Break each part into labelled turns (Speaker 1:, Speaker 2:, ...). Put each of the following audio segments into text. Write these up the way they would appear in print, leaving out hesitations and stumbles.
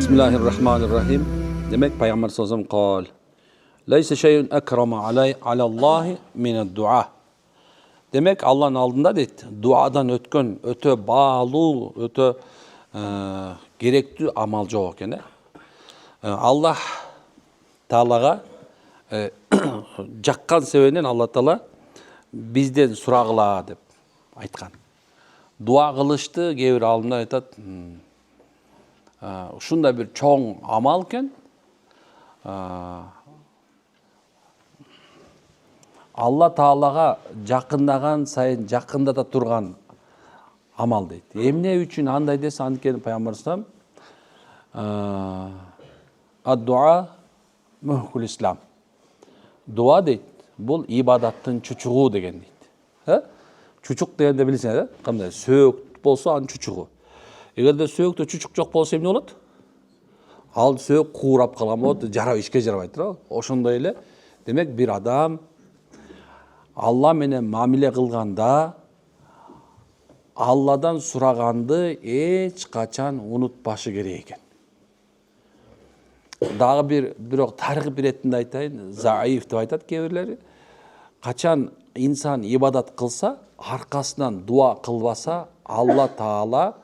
Speaker 1: Bismillahirrahmanirrahim. Demek Peygamber sallallahu aleyhi ve sellem kal. Leyse şeyün ekrama alallahi mined dua. Demek Allah'ın aldında dedi. Duadan öte bağlı, öte gerekli amal yok yani. Allah Teala'ga jakkan sebebinен Allah Teala bizden suragıla dep aytkan. Dua kılıştı, kebir alımda aytat. Ушундай bir чоң амал экен. Алла Таалага жакындаган сайын жакындата турган амал дейт. Эмне үчүн андай десе, анткени Пайгамбар салам ад-дуа мухкул ислам. Дуа дейт, бул ибадаттын чучугу деген дейт. Чучук дегенде билесиңер, кандай сөөк болсо анын чучугу. Эгерде сөөктө чучук жок болсо эмне болот? Ал сөөк куурап калган болот, ишке жарабайт туурабы? Ошондой эле, демек бир адам Алла менен мамиле кылганда Алладан сураганды эч качан унутпашы керек экен. Дагы бирок таргып биретинде айтайын, заиф деп айтат кээ бирлери. Качан инсан ибадат кылса, аркасынан дуа кылбаса, Алла Таала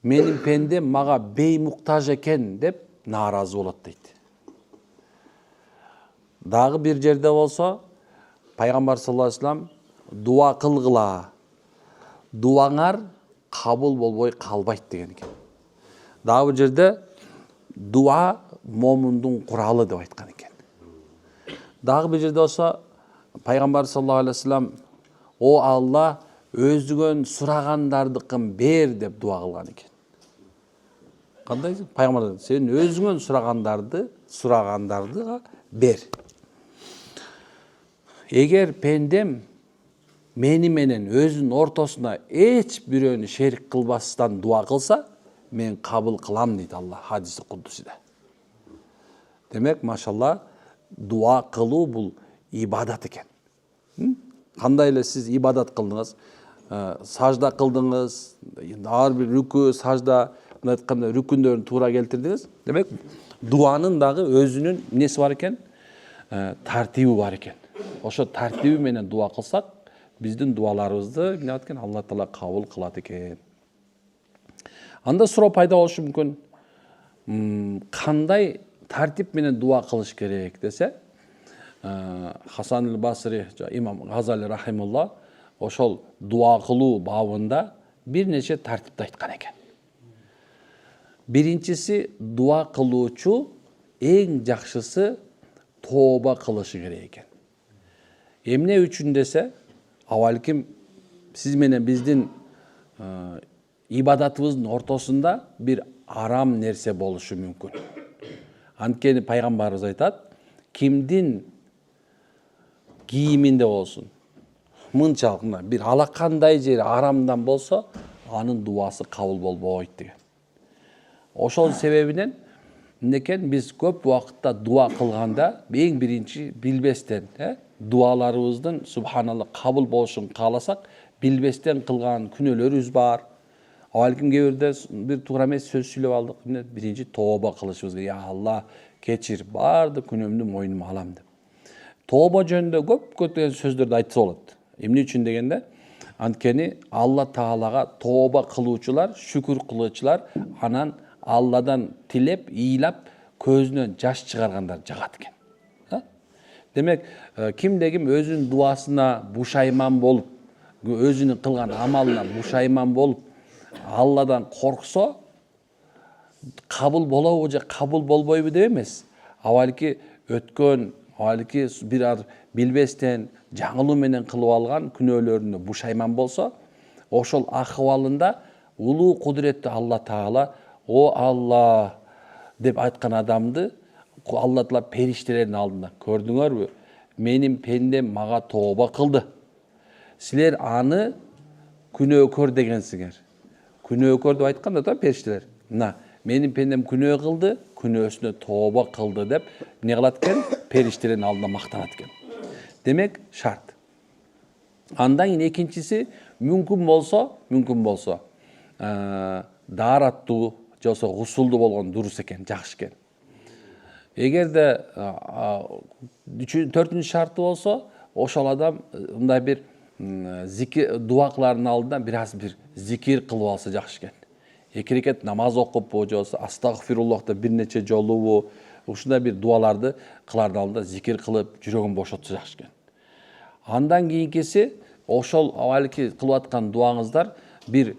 Speaker 1: менин пендем мага беймуктаж экен деп нааразы болот дейт. Дагы бир жерде болсо Пайгамбар саллаллаху алейхи ва саллям дуа кылгыла, дуаңар кабыл болбой калбайт деген экен. Дагы бир жерде дуа момундун куралы деп айткан экен. Дагы бир жерде болсо Пайгамбар саллаллаху алейхи ва саллям о Алла өзүгөн сурагандардыкын бер деп дуа кылган экен. Кандай? Пайгамбар сен өзүңөн сурагандарды бер. Эгер пендем мени менен өзүнүн ортосуна эч бирөөнү шерик кылбастан дуа кылса, мен кабыл кылам дейт Алла хадиси куддусида. Демек, машалла, дуа кылуу бул ибадат экен. Кандай эле сиз ибадат кылдыңыз, сажда кылдыңыз, ар бир рүкү, сажда, мына айтканда рүкүндөрүн туура келтирдиңиз. Демек, дуанын дагы өзүнүн эмнеси бар экен? Тартиби бар экен. Ошо тартиби менен дуа кылсак, биздин дуаларыбызды эмне экен? Алла Таала кабыл кылат экен. Анда суроо пайда болушу мүмкүн. Кандай тартип менен дуа кылыш керек десе, Хасан аль-Басри, имам Газали рахимулла, ошол дуа кылуу бабында бир нече тартипти айткан экен. Биринчиси, дуа кылуучу эң жакшысы тооба кылышы керек экен. Эмне үчүн десе, авалким сиз менен биздин ибадатыбыздын ортосунда бир арам нерсе болушу мүмкүн. Анткени пайгамбарыбыз айтат, кимдин кийиминде болсун, мынчалык бир алакандай жери арамдан болсо, анын дуасы кабыл болбойт деген. Ошол себебинен эмнекен биз көп убакытта дуа кылганда эң биринчи билбестен, дуаларыбыздын субханалла кабыл болушун кааласак, билбестен кылган күнөөлөрүбүз бар. Балким кээ бирде бир туура эмес сөз сүйлөп алдык. Биринчи тооба кылышыбыз керек. Я Алла, кечир, баардык күнөөмдү мойнума алам деп. Тооба жөнүндө көптөгөн сөздөрдү айтса болот. Эмне үчүн дегенде, анткени Алла Таалага тооба кылуучулар, шүкүр кылуучулар, анан Алладан тилеп, ыйлап, көзүнөн жаш чыгаргандар жагат экен. Демек, кимде-ким өзүнүн дуасына бушайман болуп, өзүнүн кылган амалына бушайман болуп, Алладан корксо, кабыл болобу же кабыл болбойбу деп эмес. Авалки өткөн, авалки бир билбестен, жаңылуу менен кылып алган күнөөлөрүнө бушайман болсо, ошол акыбалында улуу кудуреттүү Алла Таала о Алла деп айткан адамды Алла Таала периштелердин алдында көрдүңөрбү? Менин пендем мага тооба кылды. Силер аны күнөөкөр дегенсиңер. Күнөөкөр деп айтканда да периштелер. Менин пендем күнөө кылды, күнөөсүнө тооба кылды деп эмне кылат экен? Периштелердин алдында мактанат экен. Демек, шарт. Андан кийин экинчиси мүмкүн болсо, даараттуу же болбосо гусулду болгон дурус экен, жакшы экен. Эгерде 4-үнчү шарты болсо, ошол адам мындай бир зикир дуа кылардын алдында бир зикир кылып алса жакшы экен. 2 рекет намаз окупу, же болбосо астагфируллахты бир нече жолубу, ушундай бир дуаларды кылардын алдында зикир кылып, жүрөгүн бошотса жакшы экен. Андан кийинкиси ошол авалки кылып аткан дуаңыздар бир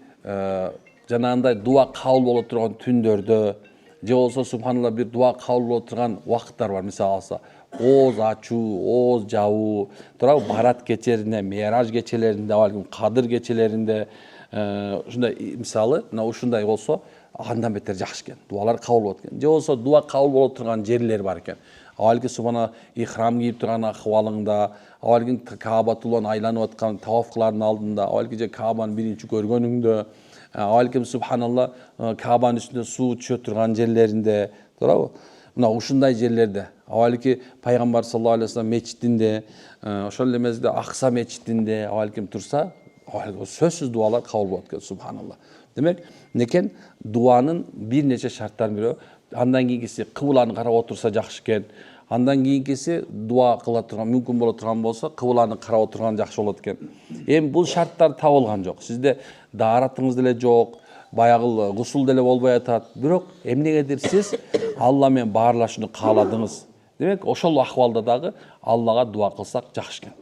Speaker 1: жанагындай дуа кабыл боло турган түндөрдө, же болсо субханалла бир дуа кабыл боло турган убакыттар бар. Мисалы алса, ооз ачуу, ооз жабуу, туурабы, барат кечеринде, меараж кечелеринде, балким кадыр кечелеринде, ушундай мисалы, мына ушундай болсо, андан бетер жакшы экен. Дуалар кабыл болот экен. Же болсо дуа кабыл боло турган жерлер бар экен. Авалки субхана ихрам кийип турган акыбалыңда, авалки Каабатулланы айланып аткан тавафкылардын алдында, авалки же Каабаны биринчи көргөнүңдө, авалки субханалла Каабанын үстүнө суу түшө турган жерлеринде, туурабы? Мына ушундай жерлерде, авалки пайгамбар саллаллаху алейхи вассалам мечитинде, ошол эле мезгилде Акса мечитинде авалким турса, сөзсүз дуалар кабыл болот экен, субханалла. Демек, некен дуанын бир нече шарттарын бирөө. Андан кийинкиси кыбланы карап отурса жакшы экен. Андан кийинкиси дуа кыла турган, мүмкүн боло турган болсо, кыбланы карап отурган жакшы болот экен. Эми бул шарттар табылган жок. Сизде дааратыңыз деле жок, баягы гусул деле болбой атат. Бирок эмнегедир сиз Алла менен баарлашууну кааладыңыз. Демек, ошол акыбалда дагы Аллага дуа кылсак жакшы экен.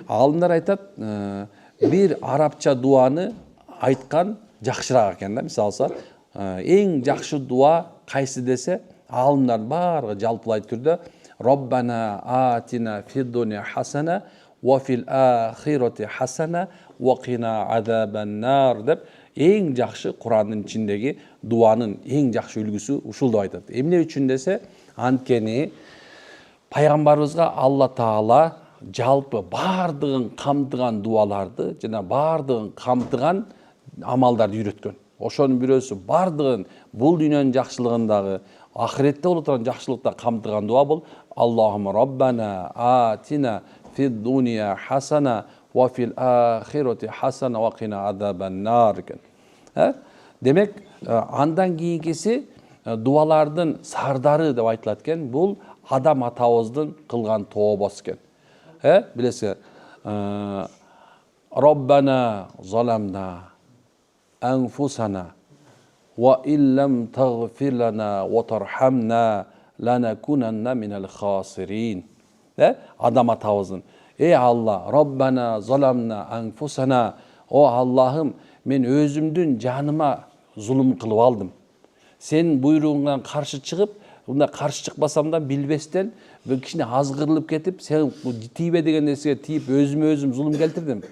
Speaker 1: Алымдар айтат, бир арабча дуаны айткан жакшыраак экен да. Мисалы, эң жакшы дуа кайсы десе, алымдар баары жалпылай түрдө Роббана атина фид-дуnya хасана ва фил ахирати хасана ва кина азабан-нар деп эң жакшы Курандын ичиндеги дуанын эң жакшы үлгүсү ушул деп айтат. Эмне үчүн десе, анткени пайгамбарыбызга Алла Таала жалпы баардыгын камтыган дуаларды жана баардыгын камтыган амалдарды үйрөткөн. Ошонун бирөөсү баардыгын бул дүйнөнүн жакшылыгындагы, ахиретте боло турган жакшылыкта камтыган дуа бул Аллахумма Роббана атина фид-дуnya хасана ва фил ахирати хасана ва кина азабан-нар экен. Демек, андан кийинкиси дуалардын сардары деп айтылат экен. Бул адам атабыздын кылган тообасы экен. Билесиз, Роббана заламна анфусана ва иллам тагфир лана ва тархамна ланакунанна минал хасирин. Адам атабыздын: ey Алла, Роббана заламна анфусана, о Аллахым, мен өзүмдүн жаныма зулум кылып алдым. Сен буйругуңдан каршы чыгып, мында каршы чыкпасам да билбестен бир кичине азгырылып кетип, сен тийбе деген нерсеге тийип өзүмө өзүм зулум келтирдим.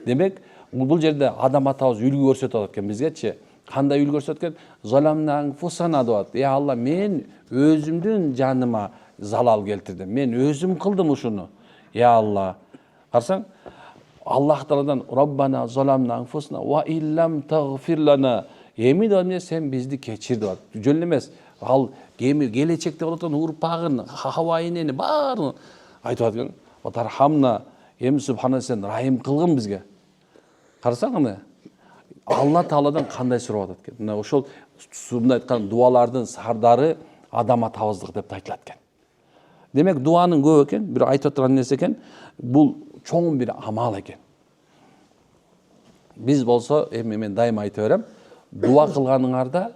Speaker 1: Демек, бул жерде адам атабыз үлгү көрсөтүп атат экен бизгечи. Кандай үлгү көрсөтөт экен? Заламна анфусана деп. Ey Алла, мен өзүмдүн жаныма залал келтирдим. Мен өзүм кылдым ушуну. Ya Allah. Qarsan, Allah Taala'dan Rabbana zalamna anfusana wa illam taghfir lana. Emin olmaya sen bizni keçir deyat. Jөн emес. Al gelecekte olatan urpagın, hawayineni bарын айтып атқан. Wa tarhamna. Em subhana sen rahim kılgın bizge. Qarsan qana. Allah Taala'dan qanday сурап атат экен. Мына ошол субында айткан дуалардын сардары адам атабыздык деп айтылат экен. Демек, дуанын көп экен, бир айтып турган нерсе экен, бул чоң бир амал экен. Биз болсо, эми мен дайыма айтып берем, дуа кылганыңарда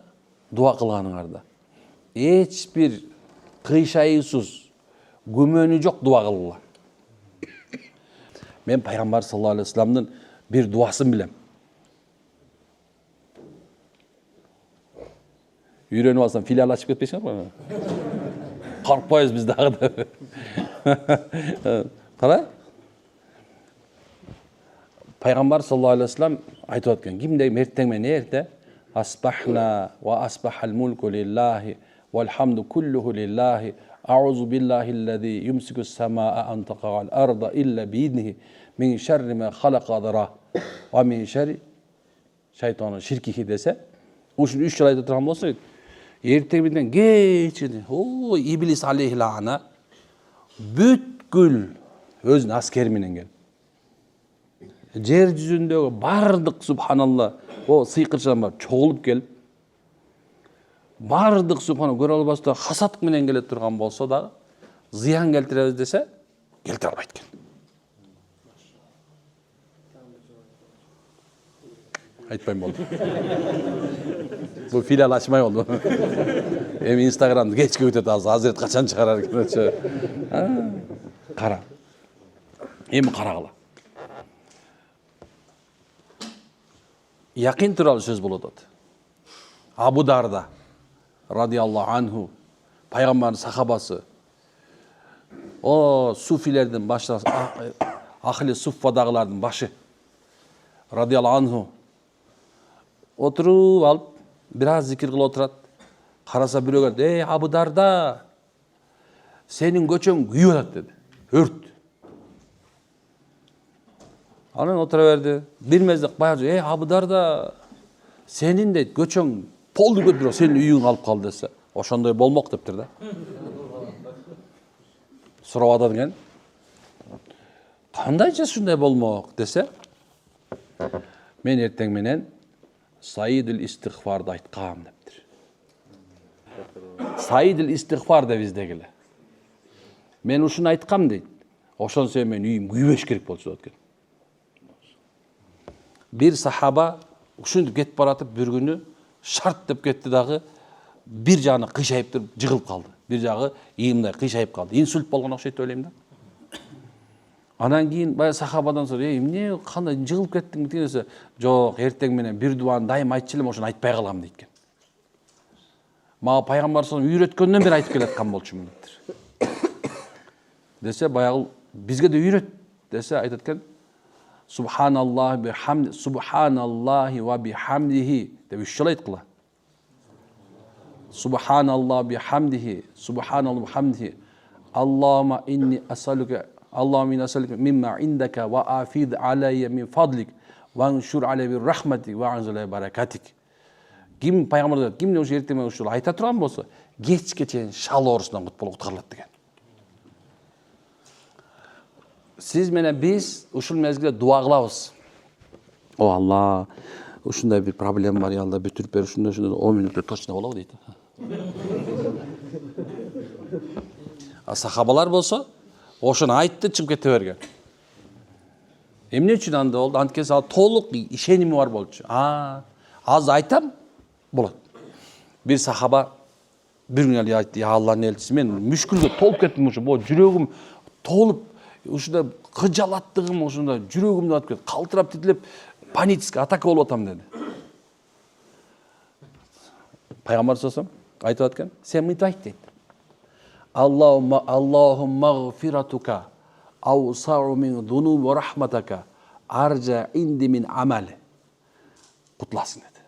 Speaker 1: эч бир кыйшайсыз, күмөнү жок дуа кылгыла. Мен пайгамбар саллаллаху алейхи вассаламдын бир дуасын билем. Үйрөнүп алсам филиал ачып кетпейсиңерби? Коркпойбуз биз дагы да. Кара? Пайгамбар саллаллаху алейхи вассалам айтып аткан: кимде эртең менен эрте асбахна ва асбахал мулку лиллахи вал хамду куллуху лиллахи аузу биллахи аллази юмсику самаа ан тaqa'al arda illa bi'idnihi min sharri ma khalaqa dara ва min sharri шайтанын ширкихи десе, ушуну 3 жыл айтып турган болсо, эртең менен кечине, о иблис алейхи лаана бүткүл өзүнүн аскери менен келип жер жүзүндөгү бардык субханалла о сыйкырчан бар чогулуп келип бардык субхана көрө албастан хасат менен келе турган болсо дагы зыян келтиребиз десе келтире албайт экен. Айтпайм болду. Бул филиал ачмай болду. Эми Инстаграмды кечке өтөт азыр. Азырет качан чыгарар экенчи. Кара. Эми карагыла. Якин тууралуу сөз болуп атат. Абу Дарда радиаллаху анху пайгамбардын сахабасы. О суфилердин башы, ахли суффадагылардын башы радиаллаху анху отуруп алып бир аз зикир кылып отурат. Караса бирөөгө "Эй Абу Дарда, сенин көчөң күйүп атат" деди. Өрт. Анан отура берди. Бир мезгил баягы "Эй Абу Дарда, сенин де көчөң полду көтүрүп сенин үйүң калып калды" десе, ошондой болмок дептир да. Сурап атат экен. Кандайча ушундай болмок десе, мен эртең менен Саидул истигфарды айткам дептир. Саидул истигфар да биздегиле. Мен ушуну айткам дейт. Ошон себеби менин үйүм күйбөш керек болчу экен. Бир сахаба ушинтип кетип баратып бир күнү шарт деп кетти дагы бир жагына кыйшайып туруп жыгылып калды. Бир жагы ийимдай кыйшайып калды. Инсульт болгон окшойт деп ойлойм да. Анан кийин бая сахабадан сора, эмне кандай жыгылып кеттиң десе, жок, эртең менен бир дуаны дайым айтчу элем, ошону айтпай калгам дейт экен. Мага пайгамбар саллаллаху алейхи үйрөткөндөн бери айтып келаткан болчумун дептир. Десе баягы бизге да үйрөт десе айтат экен. Субханаллахи бихамди, субханаллахи ва бихамдихи деп 3 жолу айткыла. Субханаллахи бихамдихи, субханаллахи бихамдихи. Аллахумма инни асалука Allahümme inna es'eluke mimma indaka ve afid alayya min fadlik ve anshur alayya bir rahmetik ve anzil alayya barakatik. Kim peygamber dedi, kim ошо эртең ушул айта турган болсо, кечке чейин шал оорусунан кутулат деген. Сиз менен биз ушул мезгилде дуа кылабыз. О Алла, ушундай бир проблема бар, Алла бүтүрүп бер, ушундай 10 мүнөттө точно болобу дейт. Сахабалар болсо ошону айтты, чыгып кете берген. Эмне үчүн анда болду? Анткени ал толук ишеними бар болчу. Азыр айтам, болот. Бир сахаба бир күнү эле айтты, "Я Алланын элчиси, мен мүшкүлгө толуп кеттим ушу, жүрөгүм толуп, ушундай кыжалаттыгым, ушундай жүрөгүмдү атып кетти, калтырап титилеп, панический атака болуп атам" деди. Пайгамбар саллаллаху алейхи айтып аткан, "Сен мынтип айт" дейт. Allahumma gfiratuka awsa'u min dhunubi ve rahmataka arja indi min amali. Kutlasın dedi.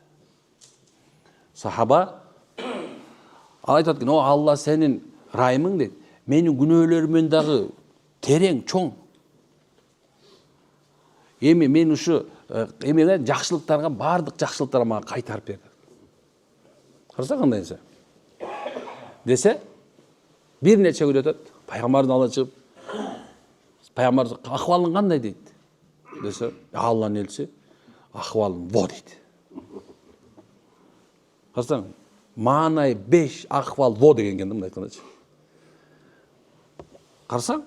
Speaker 1: Sahaba aytat ki, "O Allah senin rayımın dedi. Menin günöөлөрүмөн дагы терең, чоң. Эми мен ушу эмеге жакшылыктарга, бардык жакшылыктар мага кайтарып берди." Караса кандай нерсе. Десе, бир нече күн өтөт, пайгамбардын алдына чыгып, пайгамбар акыбалың кандай дейт. Десе, Алланын элчиси, акыбалым во дейт. Карасаң, маанай 5 акыбал во деген экен да, мындай айткандачы. Карасаң,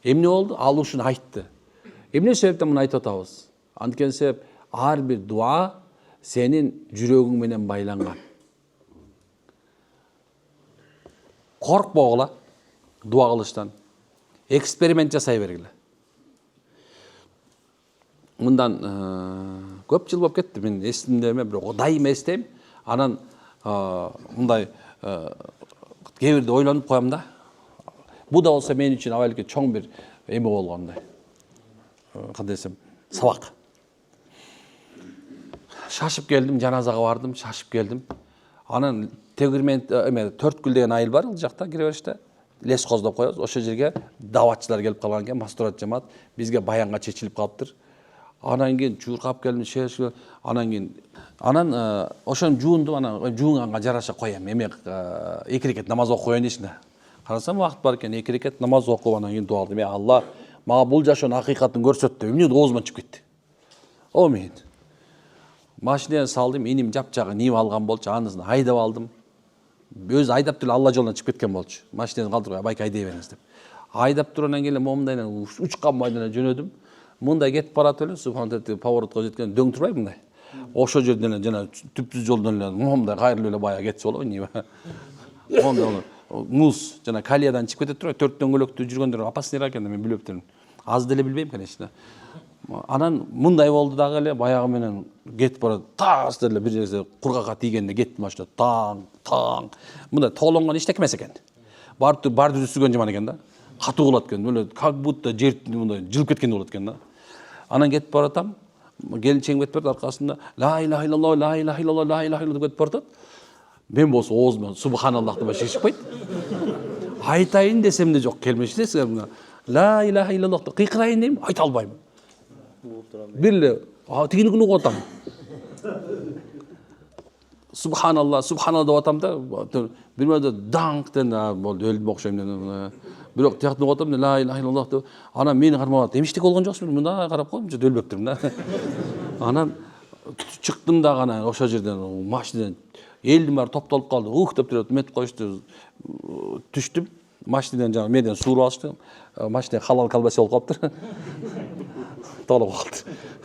Speaker 1: эмне болду? Ал ушуну айтты. Эмне себептен муну айтып атабыз? Анткени себеп ар бир дуа сенин жүрөгүң менен байланган. Коркпогула дуа кылыштан. Эксперимент жасай бергиле. Мындан көп жыл болуп кетти, мен эсимде эме, бирок дайым эстейм. Анан мындай кээ бирде ойлонуп коем да. Бу да болсо мен үчүн абалке чоң бир эме болгондой. Кандай десем, сабак. Шашып келдим, жаназага бардым, шашып келдим. Анан тегирмен эме 4 деген айыл бар, ал жакта кире бериште. Лес коздоп коебуз. Ошол жерге даватчылар келип калган экен, мастурат жамаат. Бизге баянга чечилип калыптыр. Анан кийин жууркап келдим, анан ошон жуунду, анан жуунганга жараша коем. Эме 2 рекет намаз окуп коеюн дейсиң да. Карасам вакыт бар экен, 2 рекет намаз окуп, анан кийин дуа кылдым. Алла, мага бул жашоонун акыйкатын көрсөттү. Эмне оозуман чыгып кетти. Мен машинени салдым, иним жапжагы нип алган болчу, анысын айдап алдым. Өзү айдап туруп Алла жолунан чыгып кеткен болчу. Машинаны калтырып байке айдай бериңиз деп. Айдап тургандан кийин момундай учкан майдана жөнөдүм. Мындай кетип баратып эле субханалла поворотко жеткен дөң турбай мындай. Ошо жерден эле жана түптүз жолдон эле момундай кайрылып эле баягы кетсе болобу эмне. Монда муз жана колеядан чыгып кетет турбайбы, 4 дөңгөлөктү жүргөндөр опасныйраак экен да мен билип эптирмин. Аз деле билбейм, конечно. Анан мындай болду дагы эле баягы менен кетип барат. Тас деле бир жерде кургакка тийгенде кетти машина. Таң. Мындай тоолонгон эчтеке эмес экен. Барды сүзгөн жаман экен да. Катуу болот экен. Мына как будто жер мындай жылып кеткендей болот экен да. Анан кетип баратам. Келинчегим кетип барат аркасында ла илаха иллаллах, ла илаха иллаллах, ла илаха иллаллах деп кетип баратат. Мен болсо оозуман субханаллах деп башка чыкпайт. Айтайын десем де жок, келмешти силер. Ла илаха иллаллах деп кыйкырайын дейм, айта албайм. Бирle тигиникini угуп атам. Субханаллах деп атам да, бир мезгилде даңктен болду, өлдүм окшойм деп. Бирок тияктан угуп атам, ла илаха иллаллах деп. Анан мени кармап атат. Эмчтеке болгон жоксуң? Мындай карап коюмчу, өлбөптүрмүн да. Анан чыктым да анан ошол жерден машинадан элдин баары топтолуп калды. Деп туруп метип коюшту. Түштүм. Машинадан жана менден сууруп алышты. Машина халал колбаса болуп калыптыр. Толуп калды.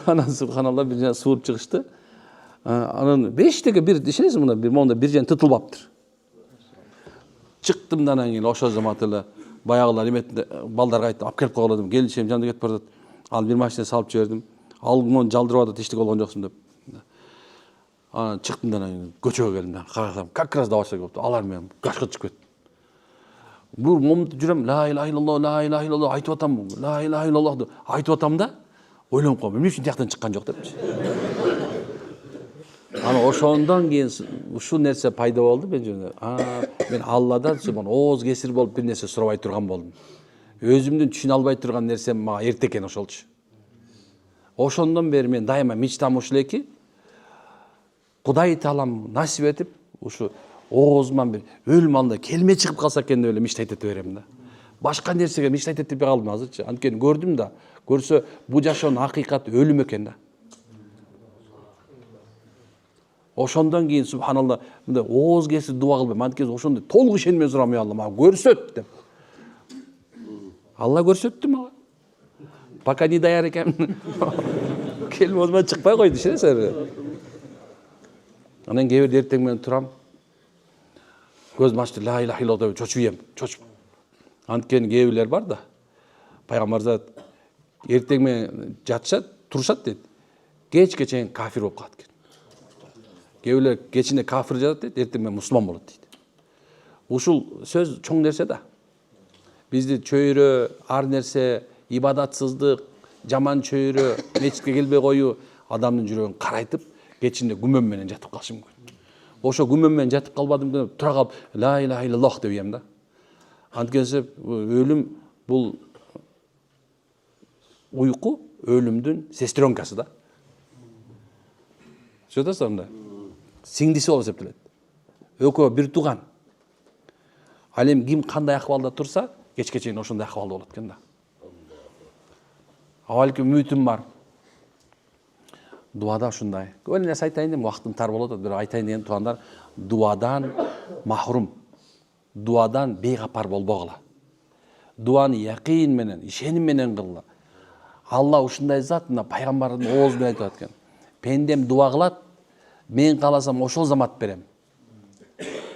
Speaker 1: Анан субханалла бир жана сууруп чыгышты. Анан бештеге бир ишенесиң мына бир монда бир жан тытылбаптыр. Чыктым да анан кийин ошол замат эле баягылар эметинде балдарга айттым, алып келип койгула дедим. Келинчем жанында кетип баратат. Ал бир машина салып жибердим. Алгымон жалдырып атат, эчтеке болгон жоксуң деп. Анан чыктым да анан көчөгө келдим да. Карасам, как раз да баштап кетти. Алар менен гашка чыгып кетти. Бул момунтуп жүрөм, ла илаха иллаллах, ла илаха иллаллах айтып атам, ла илаха иллаллах деп айтып атам да, ойлонуп калдым, эмне үчүн тияктан чыккан жок депчи. Анан ошондон кийин ушул нерсе пайда болду мен жөнүндө. Мен Алладан ооз кесир болуп бир нерсе сурабай турган болдум. Өзүмдүн түшүнө албай турган нерсем мага эрте экен ошолчу. Ошондон бери мен дайыма мечтам ушул эки. Кудай таалам насип этип, ушу оозуман бир өлүм алдында келме чыгып калса экен деп эле мечтайт этип берем да. Башка нерсеге мечтайт этип калдым азырчы. Анткени көрдүм да, көрсө бул жашоонун акыйкаты өлүм экен да. Ошондон кийин субханалла мындай ооз кесип дуба кылбайм. Анткени ошондой толук ишеним менен сурам, Алла мага көрсөт деп. Алла көрсөттү мага. Пока не даяр экен. Келип оозуман чыкпай койду, ишенесиңерби? Анан кээ бирде эртең менен турам. Көзүм ачты, ла илаха иллаллах деп чочуп ем, чочуп. Анткени кээ бирлер бар да. Пайгамбар зат эртең менен жатышат, турушат дейт. Кечке чейин кафир болуп калат экен. Кээ бирлер кечинде кафир жатат дейт, эртең менен мусулман болот дейт. Ушул сөз чоң нерсе да. Бизди чөйрө, ар нерсе, ибадатсыздык, жаман чөйрө, мечитке келбей коюу адамдын жүрөгүн карайтып, кечинде күмөн менен жатып калышы мүмкүн. Ошо күмөн менен жатып калбадым деп тура калып, ла илаха иллаллах деп ем да. Анткени өлүм бул уйку өлүмдүн сестренкасы да. Сөйтөсүң да. Сиңдиси болуп эсептелет. Экөө бир тууган. Ал эми ким кандай акыбалда турса, кечке чейин ошондой акыбалда болот экен да. Балким үмүтүм бар. Дуада ушундай. Көп нерсе айтайын дем, убактым тар болот, бирок айтайын деген туугандар, дуадан махрум. Дуадан бейгапар болбогула. Дуаны якин менен, ишеним менен кылгыла. Алла ушундай зат, мына пайгамбардын ооз менен айтып аткан. Пендем дуа кылат, мен кааласам ошол замат берем.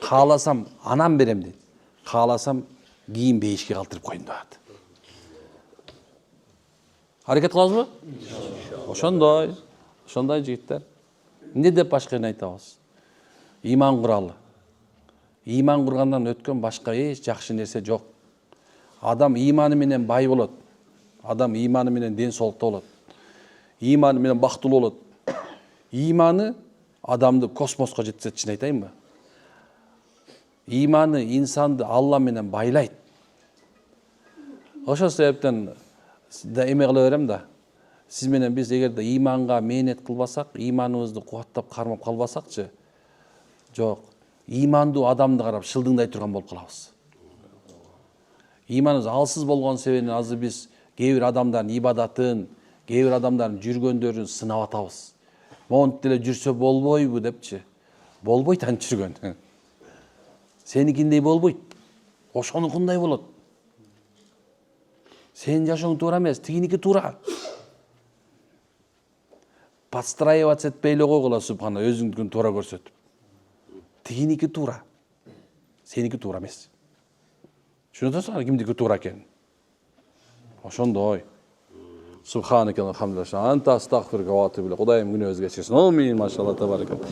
Speaker 1: Кааласам анам берем дейт. Кааласам кийин бейишке калтырып коюн дейт. Аракет кылабызбы? Ошондой. Ошондой жигиттер. Эмне деп башканы айтабыз? Иман куралы. Иман кургандан өткөн башка эч жакшы нерсе жок. Адам иманы менен бай болот. Адам иманы менен ден соолукта болот. Иманы менен бактылуу болот. Иманы адамды космоско жеткизет, чын айтайынбы? Иманы инсанды Алла менен байлайт. Ошол себептен да эме кыла берем да. Сиз менен биз эгерде иманга мээнет кылбасак, иманыбызды кубаттап кармап калбасакчы, жок. Имандуу адамды карап шылдыңдай турган болуп калабыз. Иманыбыз алсыз болгон себебинен азыр биз кээ бир адамдардын ибадатын, кээ бир адамдардын жүргөндөрүн сынап атабыз. Монтип деле жүрсө болбойбу депчи. Болбойт анча жүргөн. Seникиндей болбойт. Ошонукундай болот. Сен жашооң туура эмес, тигиники туура. Подстраиваться этпей эле койгула субхана, өзүңдүкүн туура көрсөтүп. Тигиники туура. Сеники туура эмес. Түшүнүп атасыңар кимдики туура экенин? Ошондой. Субханакаллаху хамдалилlah. Анта астагфирука ва атубу илейк. Кудайым күнөөбүздү кечирсин. Амин. Машалла табаракалла.